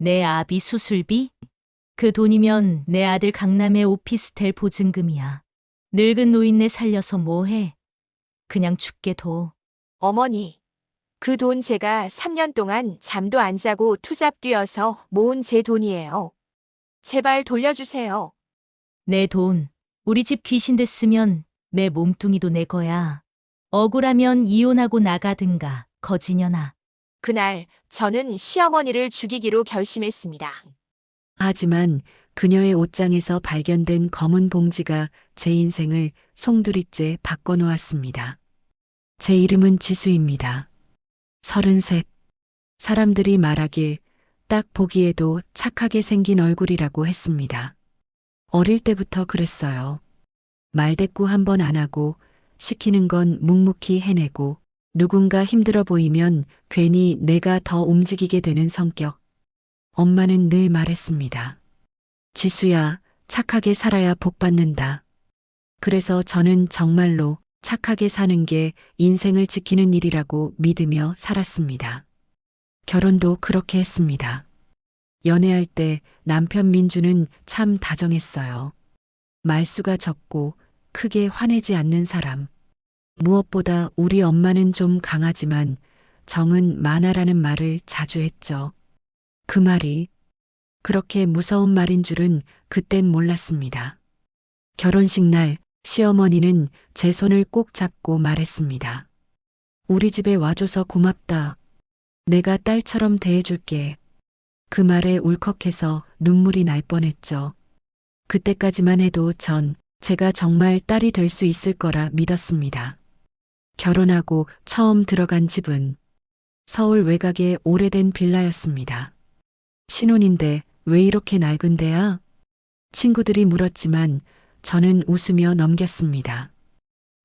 내 아비 수술비? 그 돈이면 내 아들 강남의 오피스텔 보증금이야. 늙은 노인네 살려서 뭐해? 그냥 죽게 둬. 어머니, 그 돈 제가 3년 동안 잠도 안 자고 투잡 뛰어서 모은 제 돈이에요. 제발 돌려주세요. 내 돈, 우리 집 귀신 됐으면 내 몸뚱이도 내 거야. 억울하면 이혼하고 나가든가, 거지년아. 그날 저는 시어머니를 죽이기로 결심했습니다. 하지만 그녀의 옷장에서 발견된 검은 봉지가 제 인생을 송두리째 바꿔놓았습니다. 제 이름은 지수입니다. 33. 사람들이 말하길 딱 보기에도 착하게 생긴 얼굴이라고 했습니다. 어릴 때부터 그랬어요. 말대꾸 한 번 안 하고 시키는 건 묵묵히 해내고 누군가 힘들어 보이면 괜히 내가 더 움직이게 되는 성격. 엄마는 늘 말했습니다. 지수야, 착하게 살아야 복 받는다. 그래서 저는 정말로 착하게 사는 게 인생을 지키는 일이라고 믿으며 살았습니다. 결혼도 그렇게 했습니다. 연애할 때 남편 민주는 참 다정했어요. 말수가 적고 크게 화내지 않는 사람. 무엇보다 우리 엄마는 좀 강하지만 정은 많아라는 말을 자주 했죠. 그 말이 그렇게 무서운 말인 줄은 그땐 몰랐습니다. 결혼식 날 시어머니는 제 손을 꼭 잡고 말했습니다. 우리 집에 와줘서 고맙다. 내가 딸처럼 대해줄게. 그 말에 울컥해서 눈물이 날 뻔했죠. 그때까지만 해도 전 제가 정말 딸이 될 수 있을 거라 믿었습니다. 결혼하고 처음 들어간 집은 서울 외곽의 오래된 빌라였습니다. 신혼인데 왜 이렇게 낡은 데야? 친구들이 물었지만 저는 웃으며 넘겼습니다.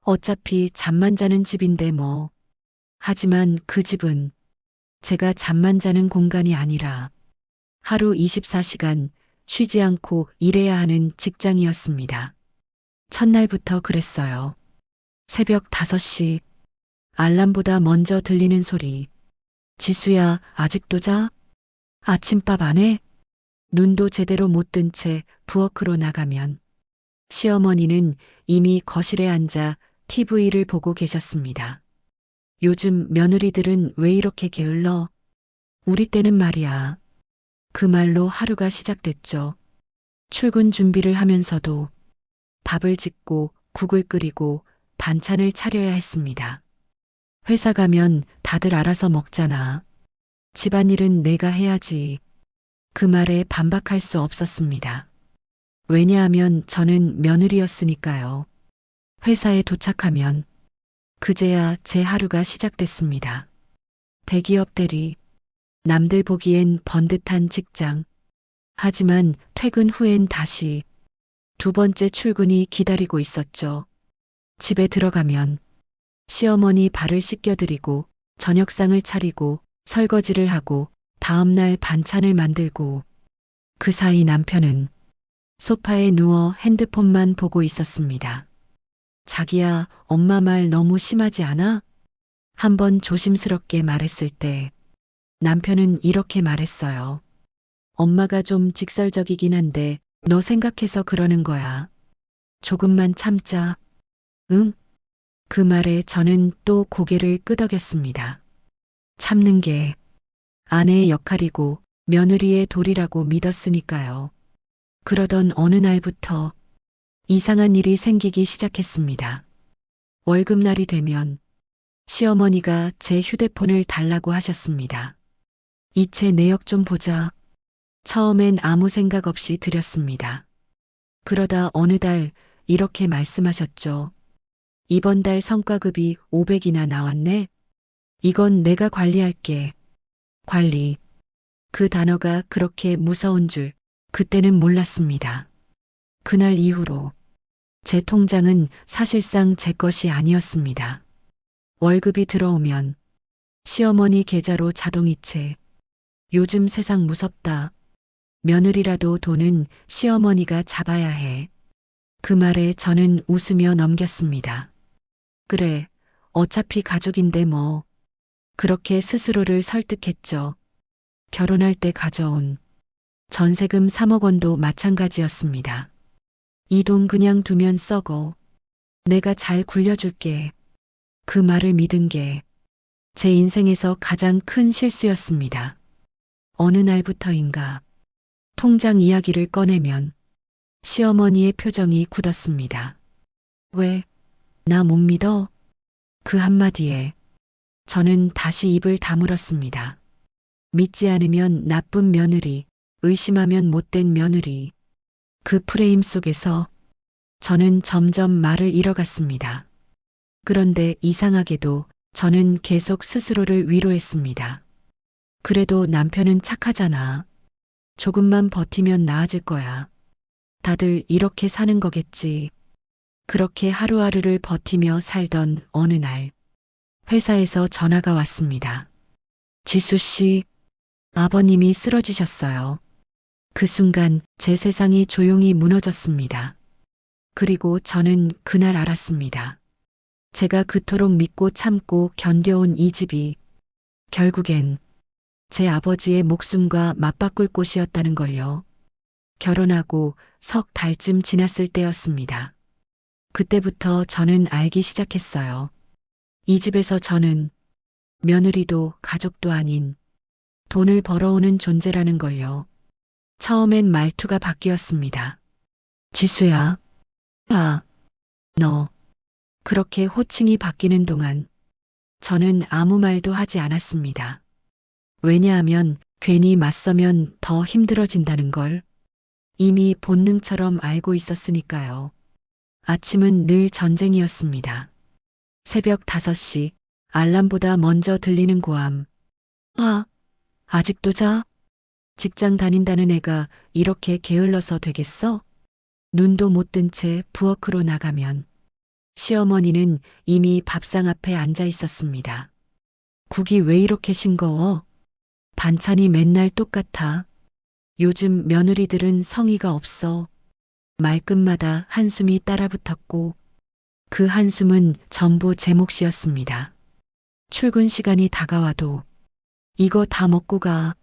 어차피 잠만 자는 집인데 뭐. 하지만 그 집은 제가 잠만 자는 공간이 아니라 하루 24시간 쉬지 않고 일해야 하는 직장이었습니다. 첫날부터 그랬어요. 새벽 5시, 알람보다 먼저 들리는 소리. 지수야, 아직도 자? 아침밥 안 해? 눈도 제대로 못 뜬 채 부엌으로 나가면 시어머니는 이미 거실에 앉아 TV를 보고 계셨습니다. 요즘 며느리들은 왜 이렇게 게을러? 우리 때는 말이야. 그 말로 하루가 시작됐죠. 출근 준비를 하면서도 밥을 짓고 국을 끓이고 반찬을 차려야 했습니다. 회사 가면 다들 알아서 먹잖아. 집안일은 내가 해야지. 그 말에 반박할 수 없었습니다. 왜냐하면 저는 며느리였으니까요. 회사에 도착하면 그제야 제 하루가 시작됐습니다. 대기업 대리, 남들 보기엔 번듯한 직장. 하지만 퇴근 후엔 다시 두 번째 출근이 기다리고 있었죠. 집에 들어가면 시어머니 발을 씻겨드리고 저녁상을 차리고 설거지를 하고 다음날 반찬을 만들고 그 사이 남편은 소파에 누워 핸드폰만 보고 있었습니다. 자기야, 엄마 말 너무 심하지 않아? 한번 조심스럽게 말했을 때 남편은 이렇게 말했어요. 엄마가 좀 직설적이긴 한데 너 생각해서 그러는 거야. 조금만 참자. 응? 그 말에 저는 또 고개를 끄덕였습니다. 참는 게 아내의 역할이고 며느리의 도리라고 믿었으니까요. 그러던 어느 날부터 이상한 일이 생기기 시작했습니다. 월급날이 되면 시어머니가 제 휴대폰을 달라고 하셨습니다. 이체 내역 좀 보자. 처음엔 아무 생각 없이 드렸습니다. 그러다 어느 달 이렇게 말씀하셨죠. 이번 달 성과급이 500이나 나왔네. 이건 내가 관리할게. 관리. 그 단어가 그렇게 무서운 줄 그때는 몰랐습니다. 그날 이후로 제 통장은 사실상 제 것이 아니었습니다. 월급이 들어오면 시어머니 계좌로 자동이체. 요즘 세상 무섭다. 며느리라도 돈은 시어머니가 잡아야 해. 그 말에 저는 웃으며 넘겼습니다. 그래, 어차피 가족인데 뭐. 그렇게 스스로를 설득했죠. 결혼할 때 가져온 전세금 3억 원도 마찬가지였습니다. 이 돈 그냥 두면 썩어. 내가 잘 굴려줄게. 그 말을 믿은 게 제 인생에서 가장 큰 실수였습니다. 어느 날부터인가 통장 이야기를 꺼내면 시어머니의 표정이 굳었습니다. 왜? 나 못 믿어? 그 한마디에 저는 다시 입을 다물었습니다. 믿지 않으면 나쁜 며느리, 의심하면 못된 며느리. 그 프레임 속에서 저는 점점 말을 잃어갔습니다. 그런데 이상하게도 저는 계속 스스로를 위로했습니다. 그래도 남편은 착하잖아. 조금만 버티면 나아질 거야. 다들 이렇게 사는 거겠지. 그렇게 하루하루를 버티며 살던 어느 날, 회사에서 전화가 왔습니다. 지수 씨, 아버님이 쓰러지셨어요. 그 순간 제 세상이 조용히 무너졌습니다. 그리고 저는 그날 알았습니다. 제가 그토록 믿고 참고 견뎌온 이 집이 결국엔 제 아버지의 목숨과 맞바꿀 곳이었다는 걸요. 결혼하고 석 달쯤 지났을 때였습니다. 그때부터 저는 알기 시작했어요. 이 집에서 저는 며느리도 가족도 아닌 돈을 벌어오는 존재라는 걸요. 처음엔 말투가 바뀌었습니다. 지수야. 아, 너. 그렇게 호칭이 바뀌는 동안 저는 아무 말도 하지 않았습니다. 왜냐하면 괜히 맞서면 더 힘들어진다는 걸 이미 본능처럼 알고 있었으니까요. 아침은 늘 전쟁이었습니다. 새벽 5시 알람보다 먼저 들리는 고함. 아, 아직도 자? 직장 다닌다는 애가 이렇게 게을러서 되겠어? 눈도 못 뜬 채 부엌으로 나가면 시어머니는 이미 밥상 앞에 앉아 있었습니다. 국이 왜 이렇게 싱거워? 반찬이 맨날 똑같아. 요즘 며느리들은 성의가 없어. 말끝마다 한숨이 따라붙었고 그 한숨은 전부 제 몫이었습니다. 출근 시간이 다가와도 이거 다 먹고 가.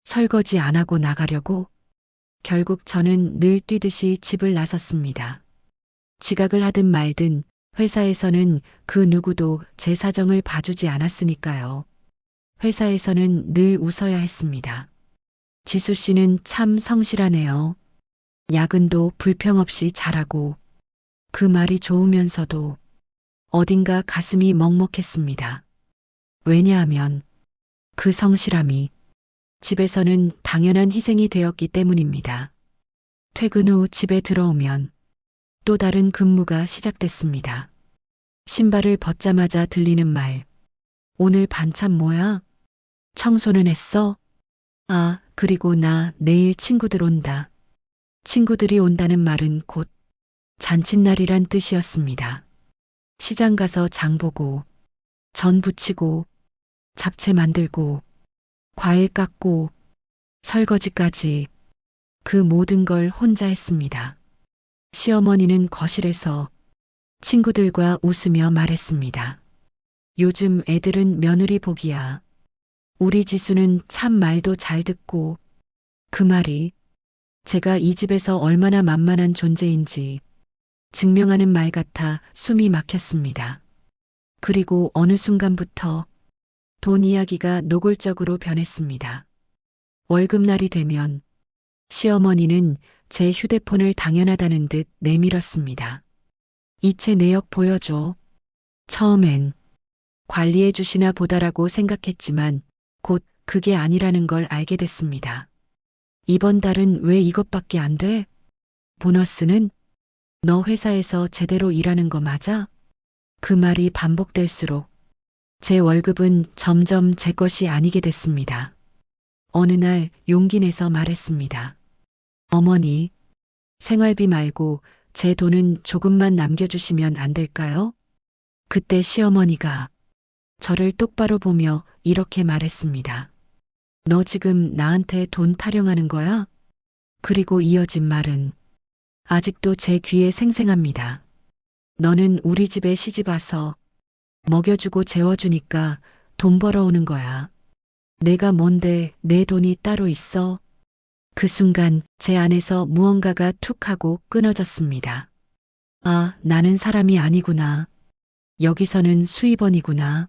설거지 안 하고 나가려고? 결국 저는 늘 뛰듯이 집을 나섰습니다. 지각을 하든 말든 회사에서는 그 누구도 제 사정을 봐주지 않았으니까요. 회사에서는 늘 웃어야 했습니다. 지수 씨는 참 성실하네요. 야근도 불평 없이 잘하고 그 말이 좋으면서도 어딘가 가슴이 먹먹했습니다. 왜냐하면 그 성실함이 집에서는 당연한 희생이 되었기 때문입니다. 퇴근 후 집에 들어오면 또 다른 근무가 시작됐습니다. 신발을 벗자마자 들리는 말. 오늘 반찬 뭐야? 청소는 했어? 아, 그리고 나 내일 친구들 온다. 친구들이 온다는 말은 곧 잔칫날이란 뜻이었습니다. 시장 가서 장 보고, 전 부치고, 잡채 만들고, 과일 깎고, 설거지까지 그 모든 걸 혼자 했습니다. 시어머니는 거실에서 친구들과 웃으며 말했습니다. 요즘 애들은 며느리 복이야. 우리 지수는 참 말도 잘 듣고 그 말이 제가 이 집에서 얼마나 만만한 존재인지 증명하는 말 같아 숨이 막혔습니다. 그리고 어느 순간부터 돈 이야기가 노골적으로 변했습니다. 월급날이 되면 시어머니는 제 휴대폰을 당연하다는 듯 내밀었습니다. 이체 내역 보여줘. 처음엔 관리해 주시나 보다라고 생각했지만 곧 그게 아니라는 걸 알게 됐습니다. 이번 달은 왜 이것밖에 안 돼? 보너스는? 너 회사에서 제대로 일하는 거 맞아? 그 말이 반복될수록 제 월급은 점점 제 것이 아니게 됐습니다. 어느 날 용기 내서 말했습니다. 어머니, 생활비 말고 제 돈은 조금만 남겨주시면 안 될까요? 그때 시어머니가 저를 똑바로 보며 이렇게 말했습니다. 너 지금 나한테 돈 타령하는 거야? 그리고 이어진 말은 아직도 제 귀에 생생합니다. 너는 우리 집에 시집 와서 먹여주고 재워주니까 돈 벌어오는 거야. 내가 뭔데 내 돈이 따로 있어? 그 순간 제 안에서 무언가가 툭 하고 끊어졌습니다. 아, 나는 사람이 아니구나. 여기서는 수입원이구나.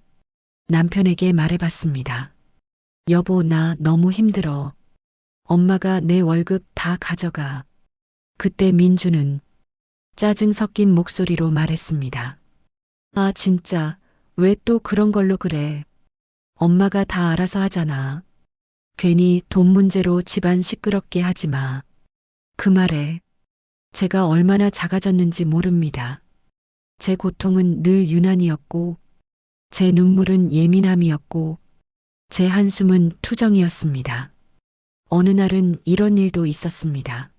남편에게 말해봤습니다. 여보, 나 너무 힘들어. 엄마가 내 월급 다 가져가. 그때 민주는 짜증 섞인 목소리로 말했습니다. 아, 진짜, 왜 또 그런 걸로 그래? 엄마가 다 알아서 하잖아. 괜히 돈 문제로 집안 시끄럽게 하지 마. 그 말에 제가 얼마나 작아졌는지 모릅니다. 제 고통은 늘 유난이었고, 제 눈물은 예민함이었고, 제 한숨은 투정이었습니다. 어느 날은 이런 일도 있었습니다.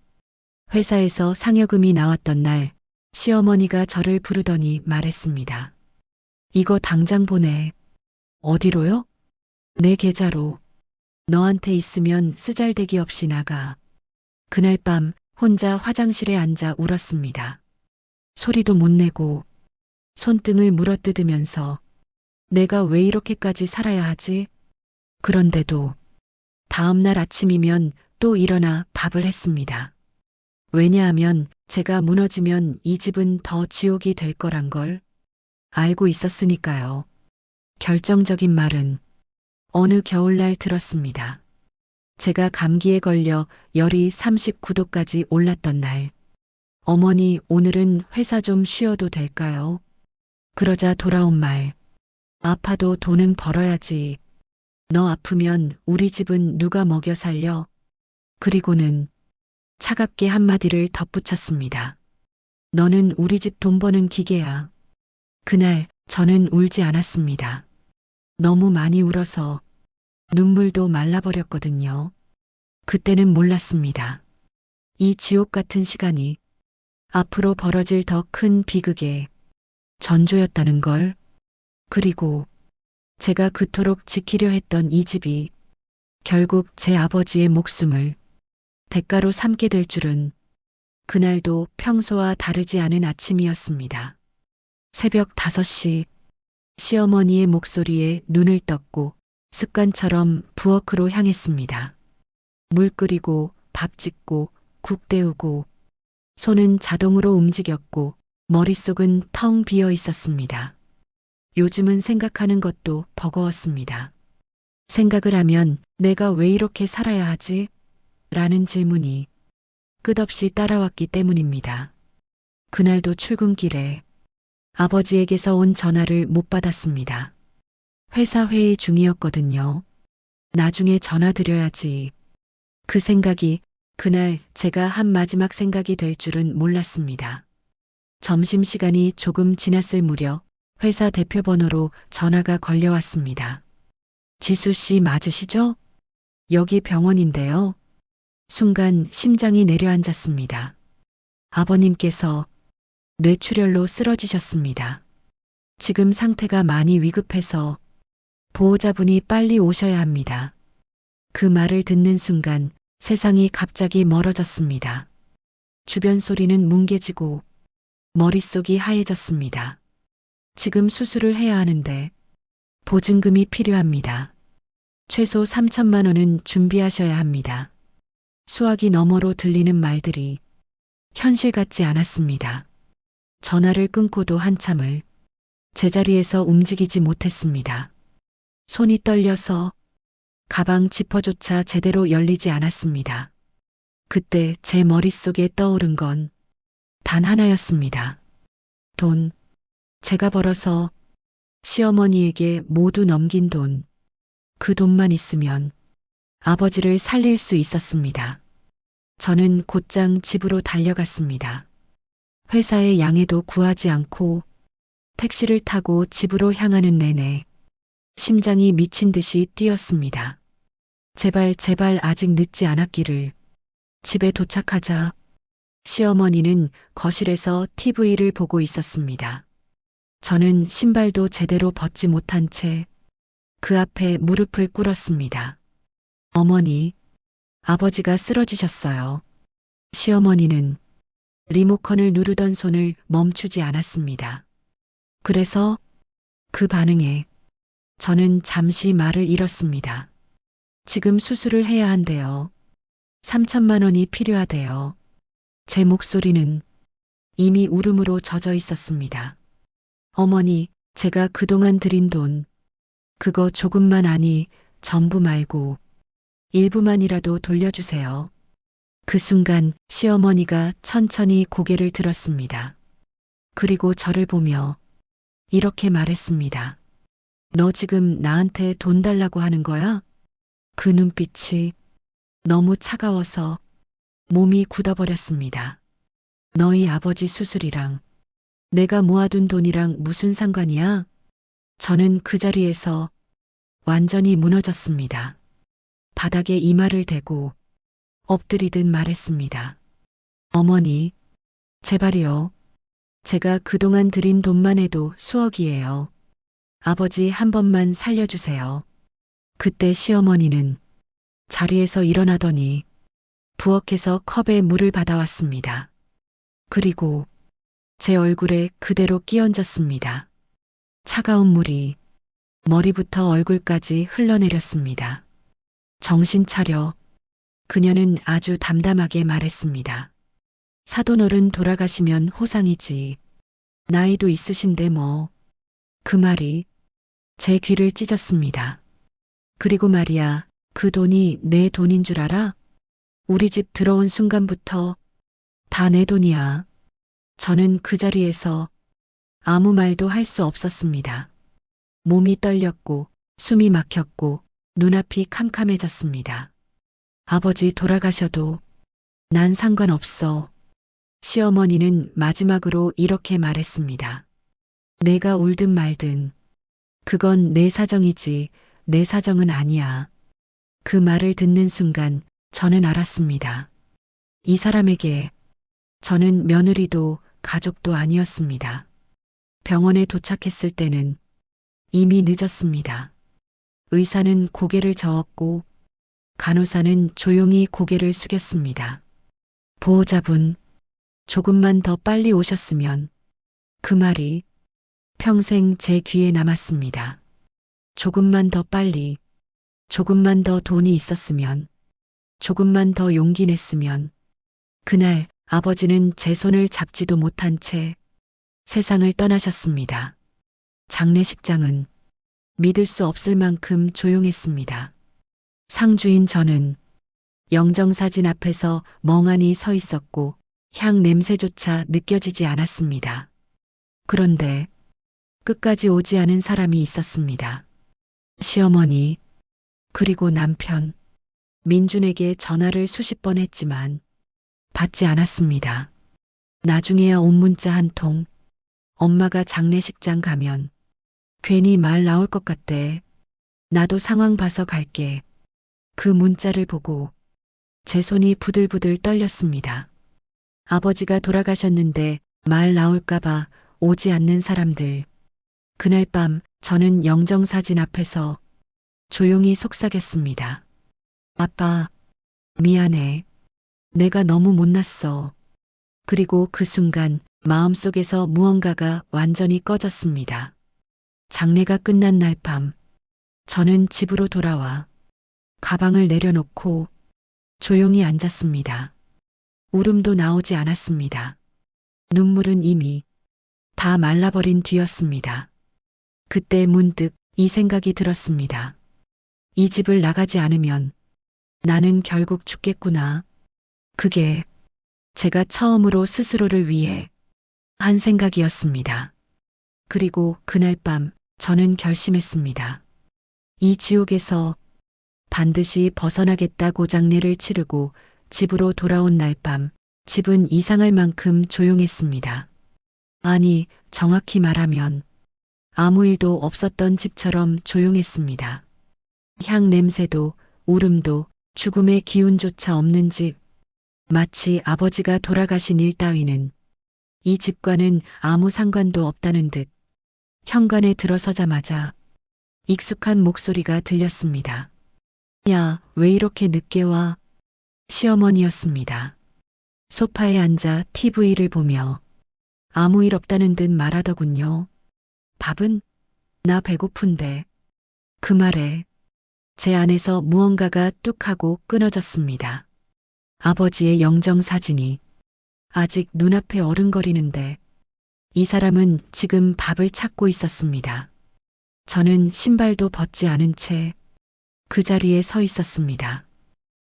회사에서 상여금이 나왔던 날, 시어머니가 저를 부르더니 말했습니다. 이거 당장 보내. 어디로요? 내 계좌로. 너한테 있으면 쓰잘데기 없이 나가. 그날 밤 혼자 화장실에 앉아 울었습니다. 소리도 못 내고 손등을 물어뜯으면서 내가 왜 이렇게까지 살아야 하지? 그런데도 다음 날 아침이면 또 일어나 밥을 했습니다. 왜냐하면 제가 무너지면 이 집은 더 지옥이 될 거란 걸 알고 있었으니까요. 결정적인 말은 어느 겨울날 들었습니다. 제가 감기에 걸려 열이 39도까지 올랐던 날. 어머니, 오늘은 회사 좀 쉬어도 될까요? 그러자 돌아온 말. 아파도 돈은 벌어야지. 너 아프면 우리 집은 누가 먹여 살려? 그리고는 차갑게 한마디를 덧붙였습니다. 너는 우리 집 돈 버는 기계야. 그날 저는 울지 않았습니다. 너무 많이 울어서 눈물도 말라버렸거든요. 그때는 몰랐습니다. 이 지옥 같은 시간이 앞으로 벌어질 더 큰 비극의 전조였다는 걸. 그리고 제가 그토록 지키려 했던 이 집이 결국 제 아버지의 목숨을 대가로 삼게 될 줄은 그날도 평소와 다르지 않은 아침이었습니다. 새벽 5시 시어머니의 목소리에 눈을 떴고 습관처럼 부엌으로 향했습니다. 물 끓이고 밥 짓고 국 데우고 손은 자동으로 움직였고 머릿속은 텅 비어 있었습니다. 요즘은 생각하는 것도 버거웠습니다. 생각을 하면 내가 왜 이렇게 살아야 하지? 라는 질문이 끝없이 따라왔기 때문입니다. 그날도 출근길에 아버지에게서 온 전화를 못 받았습니다. 회사 회의 중이었거든요. 나중에 전화 드려야지. 그 생각이 그날 제가 한 마지막 생각이 될 줄은 몰랐습니다. 점심시간이 조금 지났을 무렵 회사 대표 번호로 전화가 걸려왔습니다. 지수 씨 맞으시죠? 여기 병원인데요. 순간 심장이 내려앉았습니다. 아버님께서 뇌출혈로 쓰러지셨습니다. 지금 상태가 많이 위급해서 보호자분이 빨리 오셔야 합니다. 그 말을 듣는 순간 세상이 갑자기 멀어졌습니다. 주변 소리는 뭉개지고 머릿속이 하얘졌습니다. 지금 수술을 해야 하는데 보증금이 필요합니다. 최소 3천만 원은 준비하셔야 합니다. 수화기 너머로 들리는 말들이 현실 같지 않았습니다. 전화를 끊고도 한참을 제자리에서 움직이지 못했습니다. 손이 떨려서 가방 지퍼조차 제대로 열리지 않았습니다. 그때 제 머릿속에 떠오른 건 단 하나였습니다. 돈. 제가 벌어서 시어머니에게 모두 넘긴 돈. 그 돈만 있으면 아버지를 살릴 수 있었습니다. 저는 곧장 집으로 달려갔습니다. 회사의 양해도 구하지 않고 택시를 타고 집으로 향하는 내내 심장이 미친 듯이 뛰었습니다. 제발 아직 늦지 않았기를. 집에 도착하자 시어머니는 거실에서 TV를 보고 있었습니다. 저는 신발도 제대로 벗지 못한 채 그 앞에 무릎을 꿇었습니다. 어머니, 아버지가 쓰러지셨어요. 시어머니는 리모컨을 누르던 손을 멈추지 않았습니다. 그래서 그 반응에 저는 잠시 말을 잃었습니다. 지금 수술을 해야 한대요. 3천만 원이 필요하대요. 제 목소리는 이미 울음으로 젖어 있었습니다. 어머니, 제가 그동안 들인 돈, 그거 조금만 아니 전부 말고 일부만이라도 돌려주세요. 그 순간 시어머니가 천천히 고개를 들었습니다. 그리고 저를 보며 이렇게 말했습니다. 너 지금 나한테 돈 달라고 하는 거야? 그 눈빛이 너무 차가워서 몸이 굳어버렸습니다. 너희 아버지 수술이랑 내가 모아둔 돈이랑 무슨 상관이야? 저는 그 자리에서 완전히 무너졌습니다. 바닥에 이마를 대고 엎드리듯 말했습니다. 어머니, 제발이요. 제가 그동안 들인 돈만 해도 수억이에요. 아버지 한 번만 살려주세요. 그때 시어머니는 자리에서 일어나더니 부엌에서 컵에 물을 받아왔습니다. 그리고 제 얼굴에 그대로 끼얹었습니다. 차가운 물이 머리부터 얼굴까지 흘러내렸습니다. 정신 차려. 그녀는 아주 담담하게 말했습니다. 사돈어른 돌아가시면 호상이지. 나이도 있으신데 뭐. 그 말이 제 귀를 찢었습니다. 그리고 말이야, 그 돈이 내 돈인 줄 알아? 우리 집 들어온 순간부터 다 내 돈이야. 저는 그 자리에서 아무 말도 할 수 없었습니다. 몸이 떨렸고 숨이 막혔고 눈앞이 캄캄해졌습니다. 아버지 돌아가셔도 난 상관없어. 시어머니는 마지막으로 이렇게 말했습니다. 내가 울든 말든 그건 내 사정이지 내 사정은 아니야. 그 말을 듣는 순간 저는 알았습니다. 이 사람에게 저는 며느리도 가족도 아니었습니다. 병원에 도착했을 때는 이미 늦었습니다. 의사는 고개를 저었고 간호사는 조용히 고개를 숙였습니다. 보호자분, 조금만 더 빨리 오셨으면 그 말이 평생 제 귀에 남았습니다. 조금만 더 빨리, 조금만 더 돈이 있었으면, 조금만 더 용기 냈으면, 그날 아버지는 제 손을 잡지도 못한 채 세상을 떠나셨습니다. 장례식장은 믿을 수 없을 만큼 조용했습니다. 상주인 저는 영정사진 앞에서 멍하니 서 있었고 향 냄새조차 느껴지지 않았습니다. 그런데 끝까지 오지 않은 사람이 있었습니다. 시어머니, 그리고 남편, 민준에게 전화를 수십 번 했지만 받지 않았습니다. 나중에야 온 문자 한 통, 엄마가 장례식장 가면 괜히 말 나올 것 같대. 나도 상황 봐서 갈게. 그 문자를 보고 제 손이 부들부들 떨렸습니다. 아버지가 돌아가셨는데 말 나올까봐 오지 않는 사람들. 그날 밤 저는 영정사진 앞에서 조용히 속삭였습니다. 아빠, 미안해. 내가 너무 못났어. 그리고 그 순간 마음속에서 무언가가 완전히 꺼졌습니다. 장례가 끝난 날 밤, 저는 집으로 돌아와 가방을 내려놓고 조용히 앉았습니다. 울음도 나오지 않았습니다. 눈물은 이미 다 말라버린 뒤였습니다. 그때 문득 이 생각이 들었습니다. 이 집을 나가지 않으면 나는 결국 죽겠구나. 그게 제가 처음으로 스스로를 위해 한 생각이었습니다. 그리고 그날 밤 저는 결심했습니다. 이 지옥에서 반드시 벗어나겠다고 장례를 치르고 집으로 돌아온 날 밤 집은 이상할 만큼 조용했습니다. 아니, 정확히 말하면 아무 일도 없었던 집처럼 조용했습니다. 향 냄새도 울음도 죽음의 기운조차 없는 집. 마치 아버지가 돌아가신 일 따위는 이 집과는 아무 상관도 없다는 듯 현관에 들어서자마자 익숙한 목소리가 들렸습니다. 야, 왜 이렇게 늦게 와? 시어머니였습니다. 소파에 앉아 TV를 보며 아무 일 없다는 듯 말하더군요. 밥은? 나 배고픈데. 그 말에 제 안에서 무언가가 뚝 하고 끊어졌습니다. 아버지의 영정 사진이 아직 눈앞에 어른거리는데 이 사람은 지금 밥을 찾고 있었습니다. 저는 신발도 벗지 않은 채 그 자리에 서 있었습니다.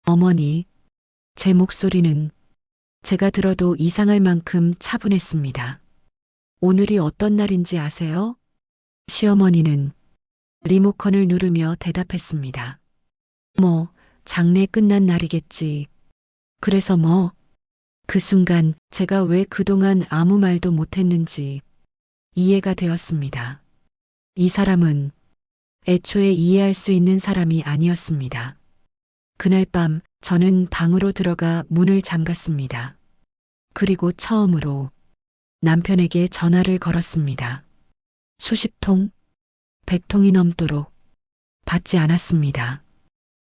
어머니, 제 목소리는 제가 들어도 이상할 만큼 차분했습니다. 오늘이 어떤 날인지 아세요? 시어머니는 리모컨을 누르며 대답했습니다. 뭐, 장례 끝난 날이겠지. 그래서 뭐? 그 순간 제가 왜 그동안 아무 말도 못했는지 이해가 되었습니다. 이 사람은 애초에 이해할 수 있는 사람이 아니었습니다. 그날 밤 저는 방으로 들어가 문을 잠갔습니다. 그리고 처음으로 남편에게 전화를 걸었습니다. 수십 통, 100통이 넘도록 받지 않았습니다.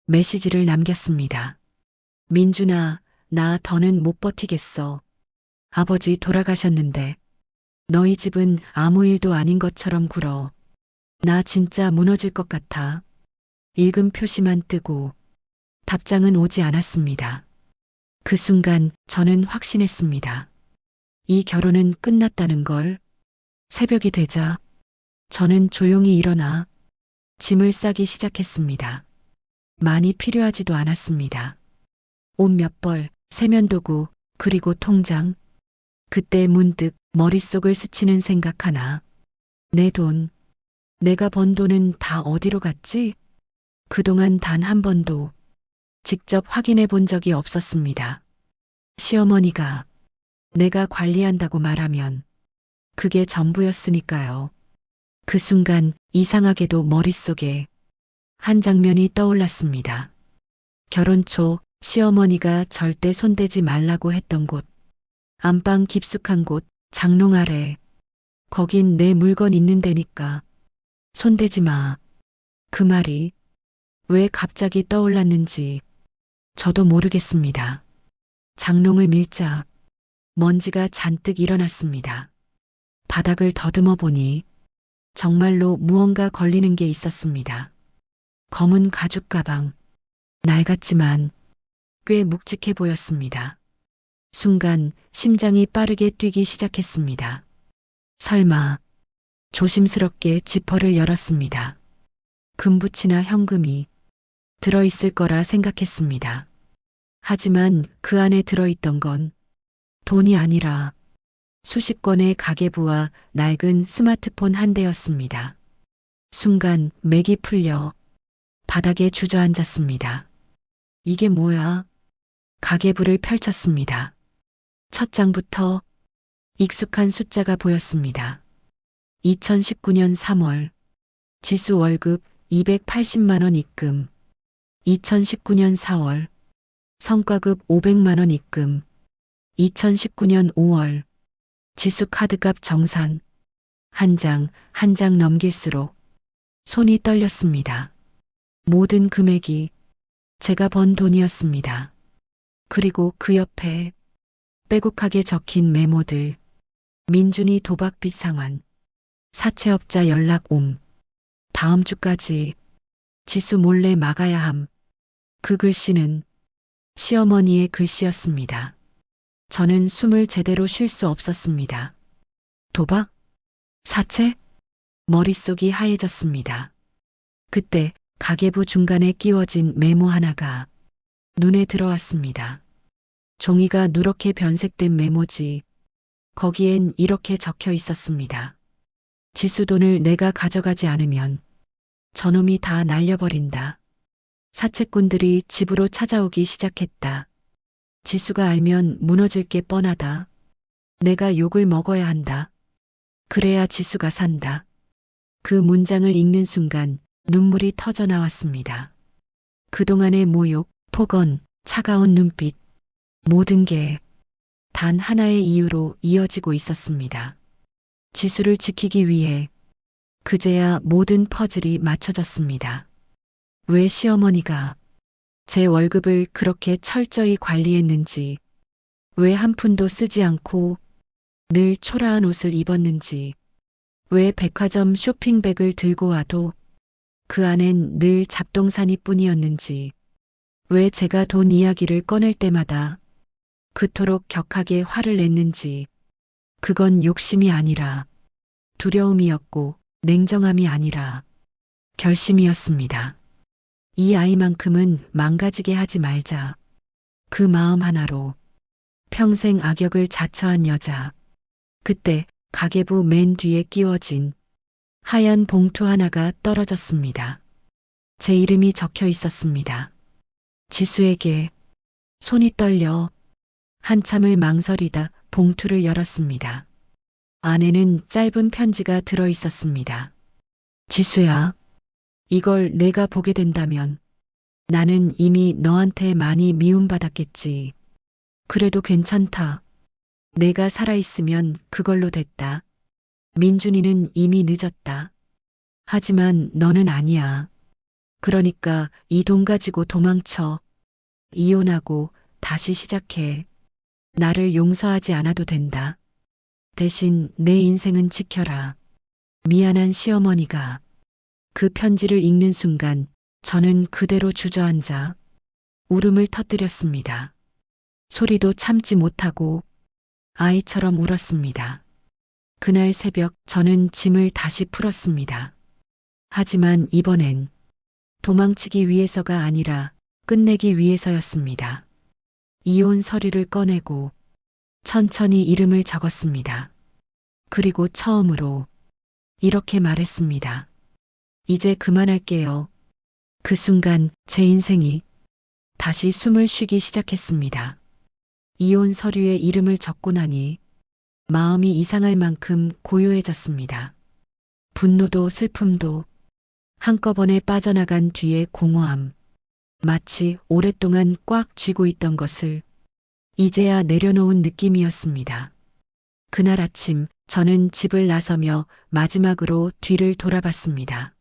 메시지를 남겼습니다. 민준아, 나 더는 못 버티겠어. 아버지 돌아가셨는데 너희 집은 아무 일도 아닌 것처럼 굴어. 나 진짜 무너질 것 같아. 읽음 표시만 뜨고 답장은 오지 않았습니다. 그 순간 저는 확신했습니다. 이 결혼은 끝났다는 걸. 새벽이 되자 저는 조용히 일어나 짐을 싸기 시작했습니다. 많이 필요하지도 않았습니다. 옷 몇 벌, 세면도구, 그리고 통장. 그때 문득 머릿속을 스치는 생각 하나. 내 돈, 내가 번 돈은 다 어디로 갔지? 그동안 단 한 번도 직접 확인해 본 적이 없었습니다. 시어머니가 내가 관리한다고 말하면 그게 전부였으니까요. 그 순간 이상하게도 머릿속에 한 장면이 떠올랐습니다. 결혼 초 시어머니가 절대 손대지 말라고 했던 곳, 안방 깊숙한 곳, 장롱 아래. 거긴 내 물건 있는 데니까 손대지 마. 그 말이 왜 갑자기 떠올랐는지 저도 모르겠습니다. 장롱을 밀자 먼지가 잔뜩 일어났습니다. 바닥을 더듬어 보니 정말로 무언가 걸리는 게 있었습니다. 검은 가죽 가방, 낡았지만 꽤 묵직해 보였습니다. 순간 심장이 빠르게 뛰기 시작했습니다. 설마 조심스럽게 지퍼를 열었습니다. 금붙이나 현금이 들어있을 거라 생각했습니다. 하지만 그 안에 들어있던 건 돈이 아니라 수십 건의 가계부와 낡은 스마트폰 한 대였습니다. 순간 맥이 풀려 바닥에 주저앉았습니다. 이게 뭐야? 가계부를 펼쳤습니다. 첫 장부터 익숙한 숫자가 보였습니다. 2019년 3월 지수 월급 280만 원 입금. 2019년 4월 성과급 500만 원 입금. 2019년 5월 지수 카드값 정산. 한 장 한 장 넘길수록 손이 떨렸습니다. 모든 금액이 제가 번 돈이었습니다. 그리고 그 옆에 빼곡하게 적힌 메모들. 민준이 도박빚 상환. 사채업자 연락 옴. 다음 주까지 지수 몰래 막아야 함. 그 글씨는 시어머니의 글씨였습니다. 저는 숨을 제대로 쉴 수 없었습니다. 도박? 사채? 머릿속이 하얘졌습니다. 그때 가계부 중간에 끼워진 메모 하나가 눈에 들어왔습니다. 종이가 누렇게 변색된 메모지. 거기엔 이렇게 적혀 있었습니다. 지수 돈을 내가 가져가지 않으면 저놈이 다 날려버린다. 사채꾼들이 집으로 찾아오기 시작했다. 지수가 알면 무너질 게 뻔하다. 내가 욕을 먹어야 한다. 그래야 지수가 산다. 그 문장을 읽는 순간 눈물이 터져 나왔습니다. 그동안의 모욕, 폭언, 차가운 눈빛, 모든 게 단 하나의 이유로 이어지고 있었습니다. 지수를 지키기 위해 그제야 모든 퍼즐이 맞춰졌습니다. 왜 시어머니가 제 월급을 그렇게 철저히 관리했는지, 왜 한 푼도 쓰지 않고 늘 초라한 옷을 입었는지, 왜 백화점 쇼핑백을 들고 와도 그 안엔 늘 잡동사니 뿐이었는지, 왜 제가 돈 이야기를 꺼낼 때마다 그토록 격하게 화를 냈는지, 그건 욕심이 아니라 두려움이었고 냉정함이 아니라 결심이었습니다. 이 아이만큼은 망가지게 하지 말자. 그 마음 하나로 평생 악역을 자처한 여자. 그때 가계부 맨 뒤에 끼워진 하얀 봉투 하나가 떨어졌습니다. 제 이름이 적혀 있었습니다. 지수에게. 손이 떨려 한참을 망설이다 봉투를 열었습니다. 안에는 짧은 편지가 들어 있었습니다. 지수야, 이걸 내가 보게 된다면 나는 이미 너한테 많이 미움받았겠지. 그래도 괜찮다. 내가 살아있으면 그걸로 됐다. 민준이는 이미 늦었다. 하지만 너는 아니야. 그러니까 이 돈 가지고 도망쳐. 이혼하고 다시 시작해. 나를 용서하지 않아도 된다. 대신 내 인생은 지켜라. 미안한 시어머니가. 그 편지를 읽는 순간 저는 그대로 주저앉아 울음을 터뜨렸습니다. 소리도 참지 못하고 아이처럼 울었습니다. 그날 새벽 저는 짐을 다시 풀었습니다. 하지만 이번엔 도망치기 위해서가 아니라 끝내기 위해서였습니다. 이혼 서류를 꺼내고 천천히 이름을 적었습니다. 그리고 처음으로 이렇게 말했습니다. 이제 그만할게요. 그 순간 제 인생이 다시 숨을 쉬기 시작했습니다. 이혼 서류에 이름을 적고 나니 마음이 이상할 만큼 고요해졌습니다. 분노도 슬픔도 한꺼번에 빠져나간 뒤의 공허함. 마치 오랫동안 꽉 쥐고 있던 것을 이제야 내려놓은 느낌이었습니다. 그날 아침 저는 집을 나서며 마지막으로 뒤를 돌아봤습니다.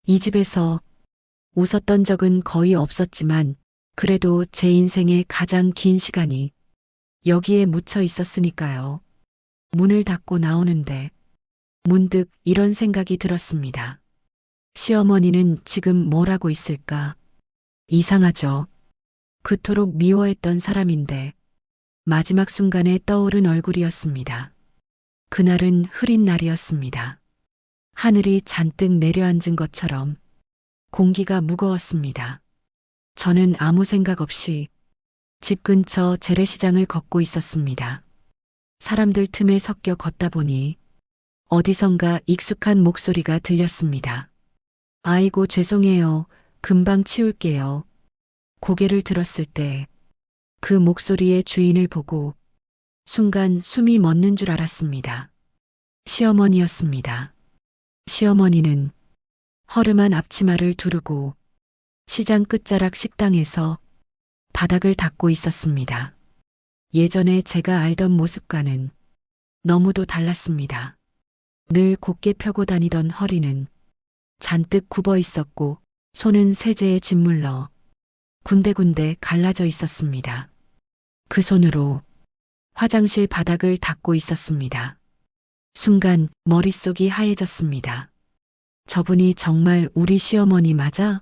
이 집에서 웃었던 적은 거의 없었지만 그래도 제 인생의 가장 긴 시간이 여기에 묻혀 있었으니까요. 문을 닫고 나오는데 문득 이런 생각이 들었습니다. 시어머니는 지금 뭘 하고 있을까? 이상하죠. 그토록 미워했던 사람인데 마지막 순간에 떠오른 얼굴이었습니다. 그날은 흐린 날이었습니다. 하늘이 잔뜩 내려앉은 것처럼 공기가 무거웠습니다. 저는 아무 생각 없이 집 근처 재래시장을 걷고 있었습니다. 사람들 틈에 섞여 걷다 보니 어디선가 익숙한 목소리가 들렸습니다. 아이고 죄송해요. 금방 치울게요. 고개를 들었을 때 그 목소리의 주인을 보고 순간 숨이 멎는 줄 알았습니다. 시어머니였습니다. 시어머니는 허름한 앞치마를 두르고 시장 끝자락 식당에서 바닥을 닦고 있었습니다. 예전에 제가 알던 모습과는 너무도 달랐습니다. 늘 곧게 펴고 다니던 허리는 잔뜩 굽어 있었고 손은 세제에 짓물러 군데군데 갈라져 있었습니다. 그 손으로 화장실 바닥을 닦고 있었습니다. 순간 머릿속이 하얘졌습니다. 저분이 정말 우리 시어머니 맞아?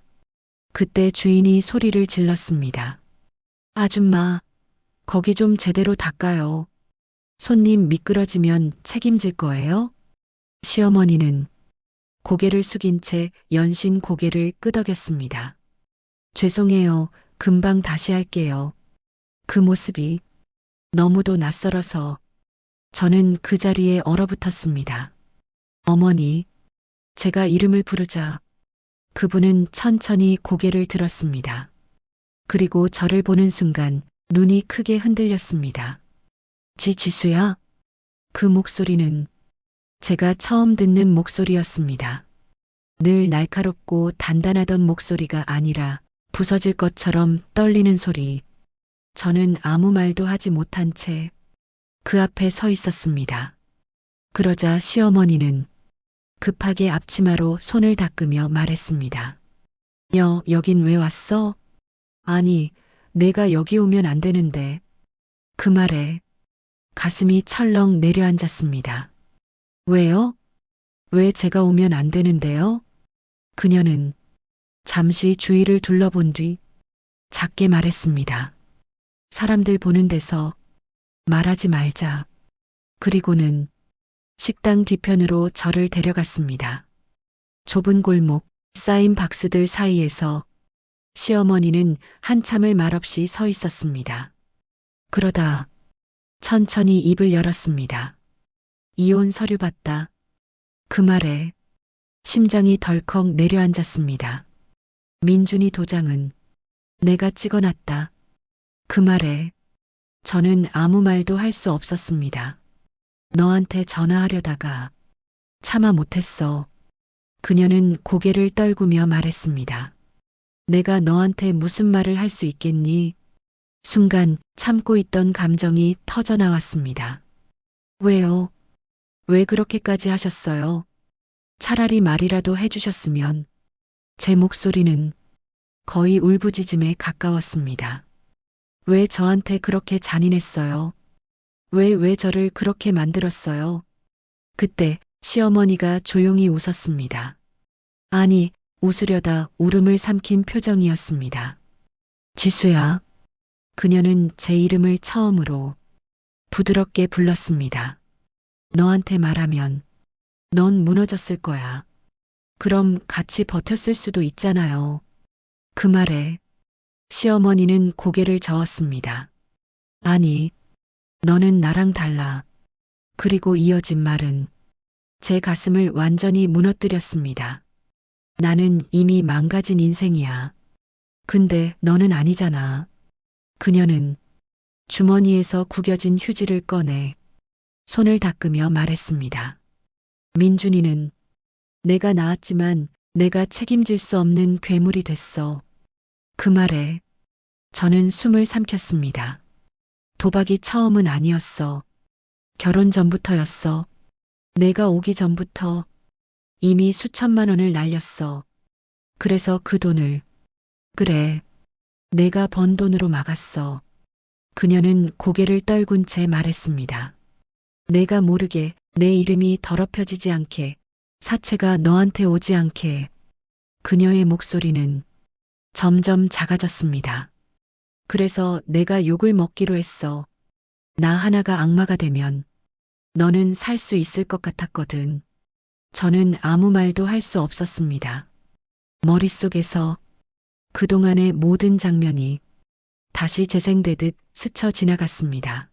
그때 주인이 소리를 질렀습니다. 아줌마, 거기 좀 제대로 닦아요. 손님 미끄러지면 책임질 거예요? 시어머니는 고개를 숙인 채 연신 고개를 끄덕였습니다. 죄송해요. 금방 다시 할게요. 그 모습이 너무도 낯설어서 저는 그 자리에 얼어붙었습니다. 어머니, 제가 이름을 부르자 그분은 천천히 고개를 들었습니다. 그리고 저를 보는 순간 눈이 크게 흔들렸습니다. 지수야? 그 목소리는 제가 처음 듣는 목소리였습니다. 늘 날카롭고 단단하던 목소리가 아니라 부서질 것처럼 떨리는 소리. 저는 아무 말도 하지 못한 채 그 앞에 서 있었습니다. 그러자 시어머니는 급하게 앞치마로 손을 닦으며 말했습니다. 여긴 왜 왔어? 아니, 내가 여기 오면 안 되는데. 그 말에 가슴이 철렁 내려앉았습니다. 왜요? 왜 제가 오면 안 되는데요? 그녀는 잠시 주위를 둘러본 뒤 작게 말했습니다. 사람들 보는 데서 말하지 말자. 그리고는 식당 뒤편으로 저를 데려갔습니다. 좁은 골목, 쌓인 박스들 사이에서 시어머니는 한참을 말없이 서 있었습니다. 그러다 천천히 입을 열었습니다. 이혼 서류 봤다. 그 말에 심장이 덜컥 내려앉았습니다. 민준이 도장은 내가 찍어놨다. 그 말에 저는 아무 말도 할 수 없었습니다. 너한테 전화하려다가 차마 못했어. 그녀는 고개를 떨구며 말했습니다. 내가 너한테 무슨 말을 할 수 있겠니? 순간 참고 있던 감정이 터져 나왔습니다. 왜요? 왜 그렇게까지 하셨어요? 차라리 말이라도 해주셨으면. 제 목소리는 거의 울부짖음에 가까웠습니다. 왜 저한테 그렇게 잔인했어요? 왜 저를 그렇게 만들었어요? 그때 시어머니가 조용히 웃었습니다. 아니, 웃으려다 울음을 삼킨 표정이었습니다. 지수야. 그녀는 제 이름을 처음으로 부드럽게 불렀습니다. 너한테 말하면 넌 무너졌을 거야. 그럼 같이 버텼을 수도 있잖아요. 그 말에 시어머니는 고개를 저었습니다. 아니, 너는 나랑 달라. 그리고 이어진 말은 제 가슴을 완전히 무너뜨렸습니다. 나는 이미 망가진 인생이야. 근데 너는 아니잖아. 그녀는 주머니에서 구겨진 휴지를 꺼내 손을 닦으며 말했습니다. 민준이는 내가 낳았지만 내가 책임질 수 없는 괴물이 됐어. 그 말에 저는 숨을 삼켰습니다. 도박이 처음은 아니었어. 결혼 전부터였어. 내가 오기 전부터 이미 수천만 원을 날렸어. 그래서 그 돈을, 그래, 내가 번 돈으로 막았어. 그녀는 고개를 떨군 채 말했습니다. 내가 모르게 내 이름이 더럽혀지지 않게, 사체가 너한테 오지 않게. 그녀의 목소리는 점점 작아졌습니다. 그래서 내가 욕을 먹기로 했어. 나 하나가 악마가 되면 너는 살 수 있을 것 같았거든. 저는 아무 말도 할 수 없었습니다. 머릿속에서 그동안의 모든 장면이 다시 재생되듯 스쳐 지나갔습니다.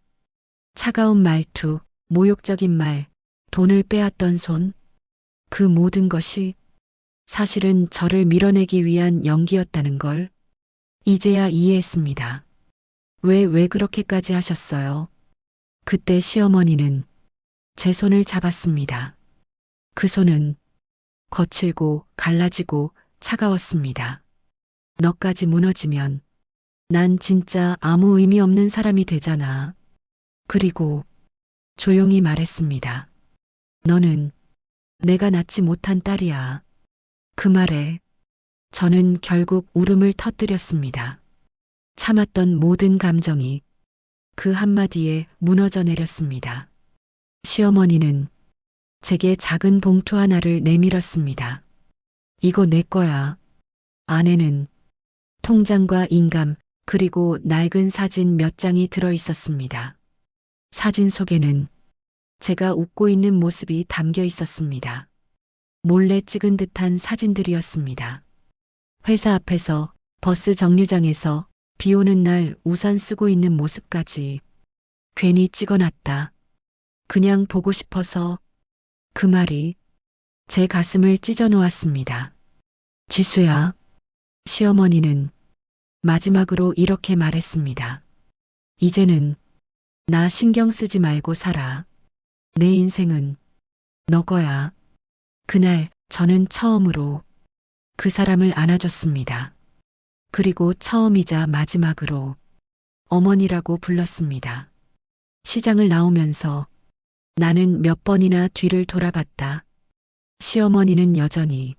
차가운 말투, 모욕적인 말, 돈을 빼앗던 손, 그 모든 것이 사실은 저를 밀어내기 위한 연기였다는 걸 이제야 이해했습니다. 왜 그렇게까지 하셨어요? 그때 시어머니는 제 손을 잡았습니다. 그 손은 거칠고 갈라지고 차가웠습니다. 너까지 무너지면 난 진짜 아무 의미 없는 사람이 되잖아. 그리고 조용히 말했습니다. 너는 내가 낳지 못한 딸이야. 그 말에 저는 결국 울음을 터뜨렸습니다. 참았던 모든 감정이 그 한마디에 무너져 내렸습니다. 시어머니는 제게 작은 봉투 하나를 내밀었습니다. 이거 내 거야. 안에는 통장과 인감 그리고 낡은 사진 몇 장이 들어 있었습니다. 사진 속에는 제가 웃고 있는 모습이 담겨 있었습니다. 몰래 찍은 듯한 사진들이었습니다. 회사 앞에서, 버스 정류장에서, 비 오는 날 우산 쓰고 있는 모습까지 괜히 찍어놨다. 그냥 보고 싶어서. 그 말이 제 가슴을 찢어 놓았습니다. 지수야. 시어머니는 마지막으로 이렇게 말했습니다. 이제는 나 신경 쓰지 말고 살아. 내 인생은 너 거야. 그날 저는 처음으로 그 사람을 안아줬습니다. 그리고 처음이자 마지막으로 어머니라고 불렀습니다. 시장을 나오면서 나는 몇 번이나 뒤를 돌아봤다. 시어머니는 여전히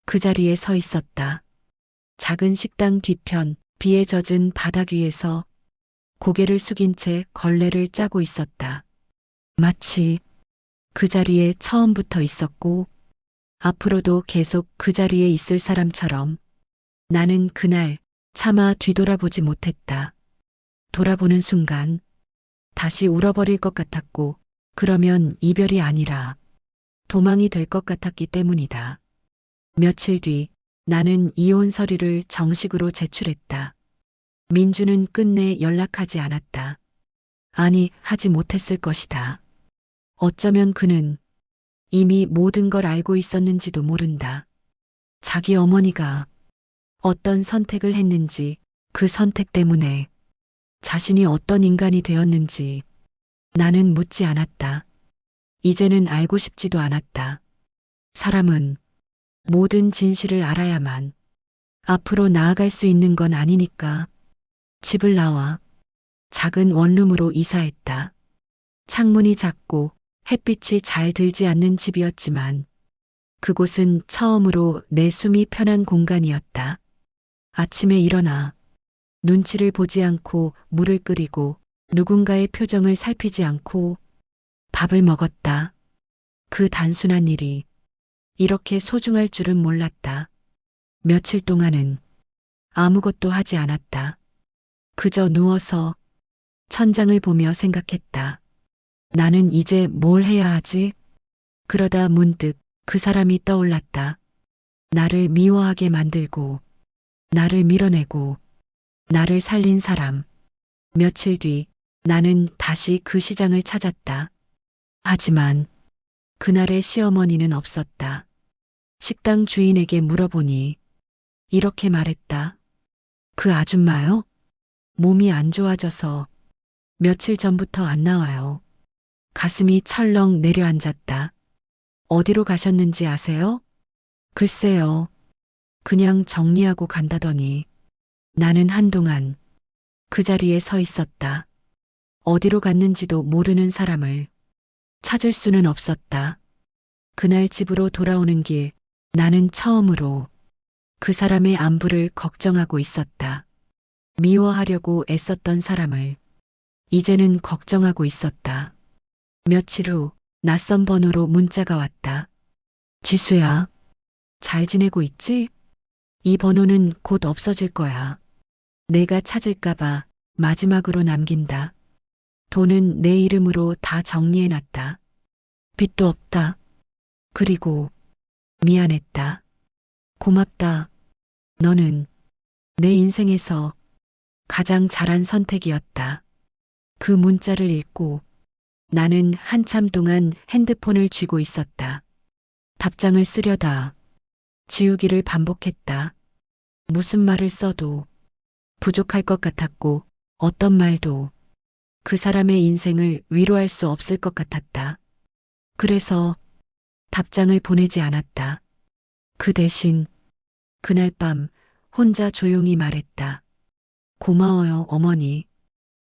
그 자리에 서 있었다. 작은 식당 뒤편 비에 젖은 바닥 위에서 고개를 숙인 채 걸레를 짜고 있었다. 마치 그 자리에 처음부터 있었고 앞으로도 계속 그 자리에 있을 사람처럼 나는 그날 차마 뒤돌아보지 못했다. 돌아보는 순간 다시 울어버릴 것 같았고, 그러면 이별이 아니라 도망이 될 것 같았기 때문이다. 며칠 뒤 나는 이혼 서류를 정식으로 제출했다. 민주는 끝내 연락하지 않았다. 아니, 하지 못했을 것이다. 어쩌면 그는 이미 모든 걸 알고 있었는지도 모른다. 자기 어머니가 어떤 선택을 했는지, 그 선택 때문에 자신이 어떤 인간이 되었는지 나는 묻지 않았다. 이제는 알고 싶지도 않았다. 사람은 모든 진실을 알아야만 앞으로 나아갈 수 있는 건 아니니까. 집을 나와 작은 원룸으로 이사했다. 창문이 작고 햇빛이 잘 들지 않는 집이었지만 그곳은 처음으로 내 숨이 편한 공간이었다. 아침에 일어나 눈치를 보지 않고 물을 끓이고 누군가의 표정을 살피지 않고 밥을 먹었다. 그 단순한 일이 이렇게 소중할 줄은 몰랐다. 며칠 동안은 아무것도 하지 않았다. 그저 누워서 천장을 보며 생각했다. 나는 이제 뭘 해야 하지? 그러다 문득 그 사람이 떠올랐다. 나를 미워하게 만들고, 나를 밀어내고, 나를 살린 사람. 며칠 뒤 나는 다시 그 시장을 찾았다. 하지만 그날의 시어머니는 없었다. 식당 주인에게 물어보니 이렇게 말했다. 그 아줌마요? 몸이 안 좋아져서 며칠 전부터 안 나와요. 가슴이 철렁 내려앉았다. 어디로 가셨는지 아세요? 글쎄요. 그냥 정리하고 간다더니. 나는 한동안 그 자리에 서 있었다. 어디로 갔는지도 모르는 사람을 찾을 수는 없었다. 그날 집으로 돌아오는 길, 나는 처음으로 그 사람의 안부를 걱정하고 있었다. 미워하려고 애썼던 사람을 이제는 걱정하고 있었다. 며칠 후 낯선 번호로 문자가 왔다. 지수야, 잘 지내고 있지? 이 번호는 곧 없어질 거야. 내가 찾을까봐 마지막으로 남긴다. 돈은 내 이름으로 다 정리해놨다. 빚도 없다. 그리고 미안했다. 고맙다. 너는 내 인생에서 가장 잘한 선택이었다. 그 문자를 읽고 나는 한참 동안 핸드폰을 쥐고 있었다. 답장을 쓰려다 지우기를 반복했다. 무슨 말을 써도 부족할 것 같았고 어떤 말도 그 사람의 인생을 위로할 수 없을 것 같았다. 그래서 답장을 보내지 않았다. 그 대신 그날 밤 혼자 조용히 말했다. 고마워요, 어머니.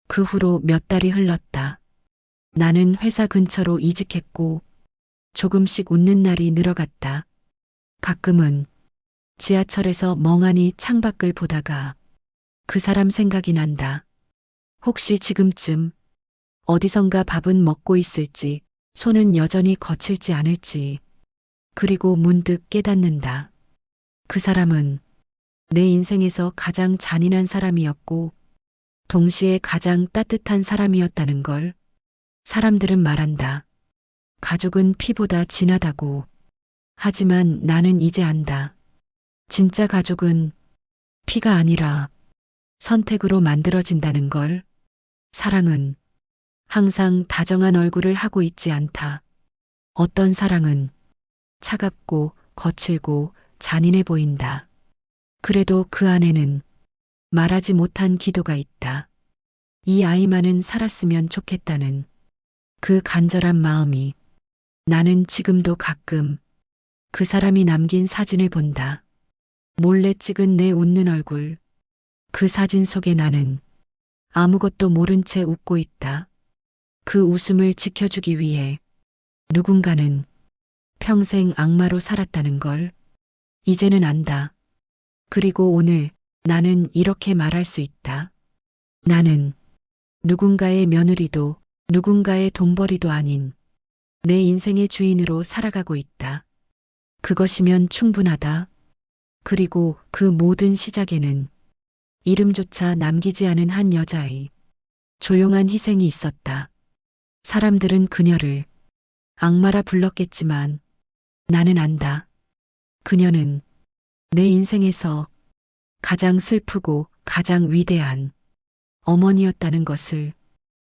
그 후로 몇 달이 흘렀다. 나는 회사 근처로 이직했고 조금씩 웃는 날이 늘어갔다. 가끔은 지하철에서 멍하니 창밖을 보다가 그 사람 생각이 난다. 혹시 지금쯤 어디선가 밥은 먹고 있을지, 손은 여전히 거칠지 않을지. 그리고 문득 깨닫는다. 그 사람은 내 인생에서 가장 잔인한 사람이었고 동시에 가장 따뜻한 사람이었다는 걸. 사람들은 말한다. 가족은 피보다 진하다고. 하지만 나는 이제 안다. 진짜 가족은 피가 아니라 선택으로 만들어진다는 걸. 사랑은 항상 다정한 얼굴을 하고 있지 않다. 어떤 사랑은 차갑고 거칠고 잔인해 보인다. 그래도 그 안에는 말하지 못한 기도가 있다. 이 아이만은 살았으면 좋겠다는 그 간절한 마음이. 나는 지금도 가끔 그 사람이 남긴 사진을 본다. 몰래 찍은 내 웃는 얼굴. 그 사진 속에 나는 아무것도 모른 채 웃고 있다. 그 웃음을 지켜주기 위해 누군가는 평생 악마로 살았다는 걸 이제는 안다. 그리고 오늘 나는 이렇게 말할 수 있다. 나는 누군가의 며느리도 누군가의 돈벌이도 아닌 내 인생의 주인으로 살아가고 있다. 그것이면 충분하다. 그리고 그 모든 시작에는 이름조차 남기지 않은 한 여자의 조용한 희생이 있었다. 사람들은 그녀를 악마라 불렀겠지만 나는 안다. 그녀는 내 인생에서 가장 슬프고 가장 위대한 어머니였다는 것을.